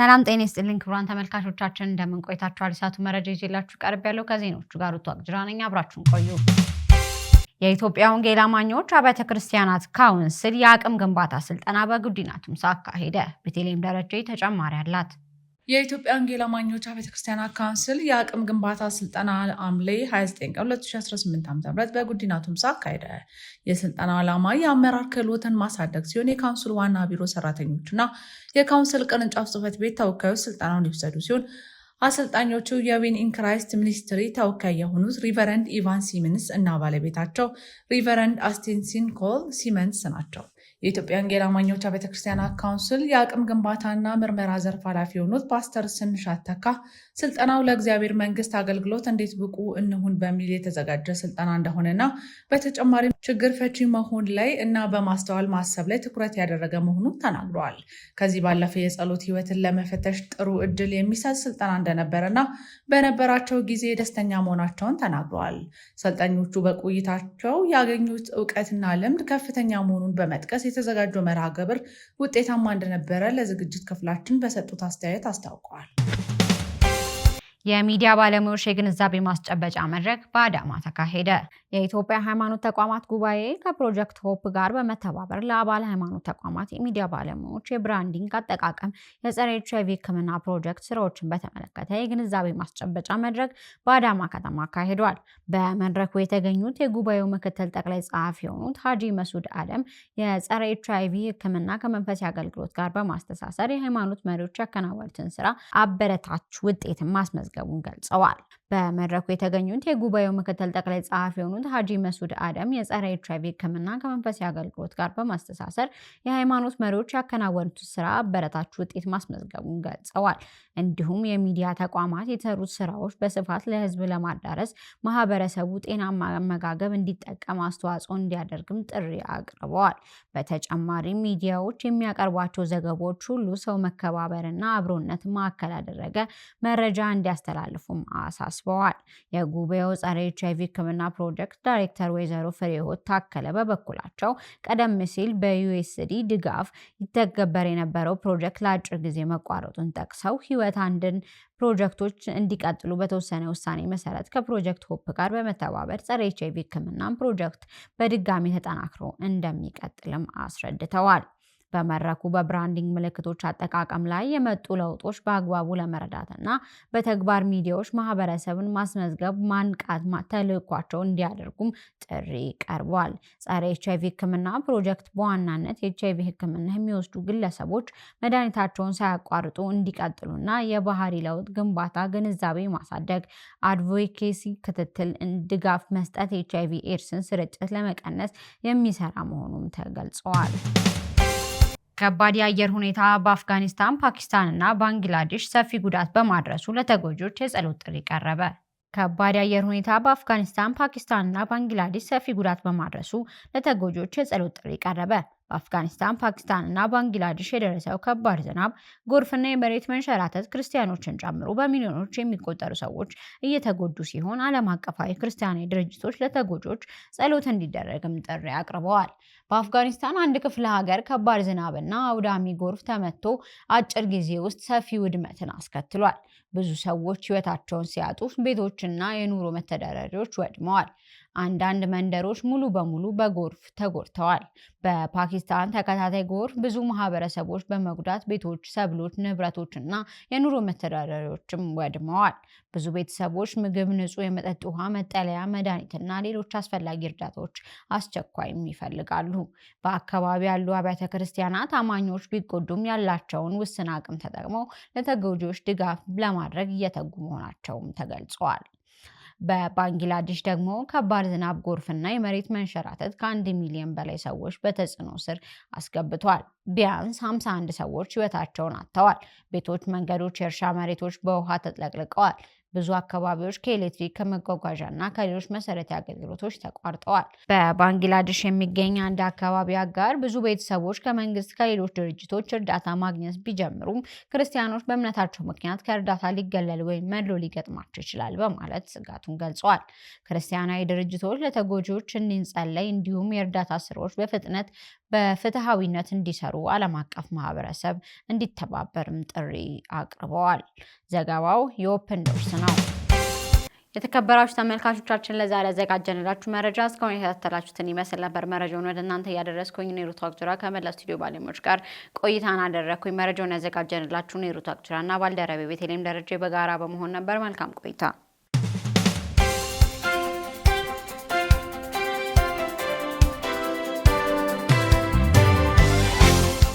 ሰላም ጤና ይስጥልኝ ክቡራን ተመልካቾቻችን እንደምን ቆይታችኋል? ሰዓቱ መረጃ ይዤላችሁ ቀርብ ያለው ከዜናዎቹ ጋር ሩቷ ነኝ። አብራችሁን ቆዩ። የኢትዮጵያ ወንጌል አማኞች አብያተ ክርስቲያናት ካውንስል የአቅም ግንባታ ስልጠና በጉዲና ቱምሳ አካሄደ። ቤተልሔም ደረጀ ተጨማሪ አላት። የኢትዮጵያ ወንጌል አማኞች አብያተ ክርስቲያናት ካውንስል የአቅም ግንባታ ስልጠና ሐምሌ 29 ቀን 2018 ዓ.ም በጉዲና ቱምሳ አካሄደ። የስልጠናው ዓላማ የአመራር ክህሎትን ማሳደግ ሲሆን የካውንስሉ ዋና ቢሮ ሰራተኞችና የካውንስል ቅርንጫፍ ጽሕፈት ቤት ተወካዮች ስልጠናውን ይወሰዱ ሲሆን አሰልጣኞቹ የዊን ኢን ክራይስት ሚኒስትሪ ተወካይ የሆኑት ሪቨረንድ ኢቫን ሲመንስ እና ባለቤታቸው ሪቨረንድ አስቲንሲን ኮል ሲመንስ ናቸው። የኢትዮጵያ ወንጌል አማኞች አብያተ ክርስቲያናት ካውንስል የአቅም ግንባታና ምርመራ ዘርፍ ኃላፊ የሆኑት ፓስተር ስንሻት ተካ ስልጠናው ለእግዚአብሔር መንግስት አገልግሎት እንዴት ብቁ እንሁን በሚል የተዘጋጀ ስልጠና እንደሆነና በተጨማሪም ችግር ፈቺ መሆን ላይ እና በማስተዋል ማሰብ ላይ ትኩረት ያደረገ መሆኑን ተናግረዋል። ከዚህ ባለፈ የጸሎት ህይወትን ለመፈተሽ ጥሩ እድል የሚሰጥ ስልጠና እንደነበረና በነበራቸው ጊዜ ደስተኛ መሆናቸውን ተናግረዋል። ሰልጣኞቹ በቆይታቸው ያገኙት እውቀትና ልምድ ከፍተኛ መሆኑን በመጥቀስ የተዘጋጀው መርሃ ግብር ውጤታማ እንደነበረ ለዝግጅት ክፍላችን በሰጡት አስተያየት አስታውቀዋል። የሚዲያ ባለሙያዎች የግንዛቤ ማስጨበጫ መድረክ በአዳማ ተካሄደ። የኢትዮጵያ ሃይማኖት ተቋማት ጉባኤ ከፕሮጀክት ሆፕ ጋር በመተባበር ለአባል ሃይማኖት ተቋማት የሚዲያ ባለሙያዎች የብራንዲንግ አጠቃቀም፣ የጸረ HIV ሕክምና ፕሮጀክት ስራዎችን በተመለከተ የግንዛቤ ማስጨበጫ መድረክ በአዳማ ከተማ አካሂዷል። በመድረኩ የተገኙት የጉባኤው ምክትል ጠቅላይ ጸሐፊ የሆኑት ሀጂ መሱድ አደም የጸረ HIV ሕክምና ከመንፈሳዊ አገልግሎት ጋር በማስተሳሰር የሃይማኖት መሪዎች ያከናወኑትን ስራ አበረታች ውጤትን ማስመዝገቡን ገልጸዋል። በመድረኩ የተገኙት የጉባኤው ምክትል ጠቅላይ ጸሐፊ የሆኑት ሀጂ መሱድ አደም የጸረ HIV ሕክምና ከመንፈሳዊ አገልግሎት ጋር በማስተሳሰር የሃይማኖት መሪዎች ያከናወኑት ስራ አበረታች ውጤት ማስመዝገቡን ገልጸዋል። እንዲሁም የሚዲያ ተቋማት የተሰሩት ስራዎች በስፋት ለህዝብ ለማዳረስ ማህበረሰቡ ጤናማ አመጋገብ እንዲጠቀም አስተዋጽኦ እንዲያደርግም ጥሪ አቅርበዋል። በተጨማሪም ሚዲያዎች የሚያቀርቧቸው ዘገባዎች ሁሉ ሰው መከባበርና አብሮነት ማዕከል ያደረገ መረጃ እንዲያስተላልፉም አሳስበዋል። የጉባኤው ጸረ HIV ሕክምና ፕሮጀክት ዳይሬክተር ወይዘሮ ፍሬህይወት ታከለ በበኩላቸው ቀደም ሲል በዩኤስዲ ድጋፍ ይተገበር የነበረው ፕሮጀክት ለአጭር ጊዜ መቋረጡን ጠቅሰው ህይወት አንድን ፕሮጀክቶች እንዲቀጥሉ በተወሰነ ውሳኔ መሰረት ከፕሮጀክት ሆፕ ጋር በመተባበር ጸረ HIV ሕክምና ፕሮጀክት በድጋሚ ተጠናክሮ እንደሚቀጥልም አስረድተዋል። በመድረኩ በብራንዲንግ ምልክቶች አጠቃቀም ላይ የመጡ ለውጦች በአግባቡ ለመረዳትና በተግባር ሚዲያዎች ማህበረሰብን ማስመዝገብ ማንቃት ተልዕኳቸው እንዲያደርጉም ጥሪ ቀርቧል። ጸረ HIV ሕክምና ፕሮጀክት በዋናነት የኤችአይቪ ሕክምና የሚወስዱ ግለሰቦች መድኃኒታቸውን ሳያቋርጡ እንዲቀጥሉና የባህሪ ለውጥ ግንባታ ግንዛቤ ማሳደግ፣ አድቮኬሲ ክትትል፣ ድጋፍ መስጠት የኤችአይቪ ኤድስን ስርጭት ለመቀነስ የሚሰራ መሆኑም ተገልጸዋል። ከባድ የአየር ሁኔታ በአፍጋኒስታን፣ ፓኪስታን እና ባንግላዴሽ ሰፊ ጉዳት በማድረሱ ለተጎጂዎች የጸሎት ጥሪ ቀረበ። ከባድ የአየር ሁኔታ በአፍጋኒስታን፣ ፓኪስታን እና ባንግላዴሽ ሰፊ ጉዳት በማድረሱ ለተጎጂዎች የጸሎት ጥሪ ቀረበ። በአፍጋኒስታን፣ ፓኪስታን እና ባንግላዴሽ የደረሰው ከባድ ዝናብ፣ ጎርፍና የመሬት መንሸራተት ክርስቲያኖችን ጨምሮ በሚሊዮኖች የሚቆጠሩ ሰዎች እየተጎዱ ሲሆን ዓለም አቀፋዊ ክርስቲያናዊ ድርጅቶች ለተጎጂዎች ጸሎት እንዲደረግም ጥሪ አቅርበዋል። በአፍጋኒስታን አንድ ክፍለ ሀገር ከባድ ዝናብና አውዳሚ ጎርፍ ተመቶ አጭር ጊዜ ውስጥ ሰፊ ውድመትን አስከትሏል። ብዙ ሰዎች ሕይወታቸውን ሲያጡ ቤቶችና የኑሮ መተዳደሪያዎች ወድመዋል። አንዳንድ መንደሮች ሙሉ በሙሉ በጎርፍ ተጎድተዋል። በፓኪስታን ተከታታይ ጎርፍ ብዙ ማህበረሰቦች በመጉዳት ቤቶች፣ ሰብሎች፣ ንብረቶችና የኑሮ መተዳደሪያዎችም ወድመዋል። ብዙ ቤተሰቦች ምግብ፣ ንጹህ የመጠጥ ውሃ፣ መጠለያ፣ መድኃኒትና ሌሎች አስፈላጊ እርዳታዎች አስቸኳይም ይፈልጋሉ። በአካባቢ ያሉ አብያተ ክርስቲያናት አማኞች ቢጎዱም ያላቸውን ውስን አቅም ተጠቅመው ለተጎጂዎች ድጋፍ ለማድረግ እየተጉ መሆናቸውም ተገልጿል። በባንግላዴሽ ደግሞ ከባድ ዝናብ፣ ጎርፍና የመሬት መንሸራተት ከ1 ሚሊዮን በላይ ሰዎች በተጽዕኖ ስር አስገብቷል። ቢያንስ 51 ሰዎች ሕይወታቸውን አጥተዋል። ቤቶች፣ መንገዶች፣ የእርሻ መሬቶች በውሃ ተጥለቅልቀዋል። ብዙ አካባቢዎች ከኤሌክትሪክ ከመጓጓዣና ከሌሎች መሰረታዊ አገልግሎቶች ተቋርጠዋል። በባንግላዴሽ የሚገኝ አንድ አካባቢ አጋር ብዙ ቤተሰቦች ከመንግስት ከሌሎች ድርጅቶች እርዳታ ማግኘት ቢጀምሩም ክርስቲያኖች በእምነታቸው ምክንያት ከእርዳታ ሊገለሉ ወይም መድሎ ሊገጥማቸው ይችላል በማለት ስጋቱን ገልጸዋል። ክርስቲያናዊ ድርጅቶች ለተጎጂዎች እንዲጸለይ እንዲሁም የእርዳታ ስራዎች በፍትሃዊነት እንዲሰሩ ዓለም አቀፍ ማህበረሰብ እንዲተባበርም ጥሪ አቅርበዋል። ዘገባው የኦፕን ዶርስ ነው። የተከበራችሁ ተመልካቾቻችን ለዛሬ ያዘጋጀንላችሁ መረጃ እስካሁን የተከታተላችሁትን ይመስል ነበር። መረጃውን ወደ እናንተ እያደረስኩኝ ሩት አክቹራ ከመላው ስቱዲዮ ባለሙያዎች ጋር ቆይታን አደረኩኝ። መረጃውን ያዘጋጀንላችሁ ሩት አክቹራ እና ባልደረቤ ቤተልሔም ደረጃ በጋራ በመሆን ነበር። መልካም ቆይታ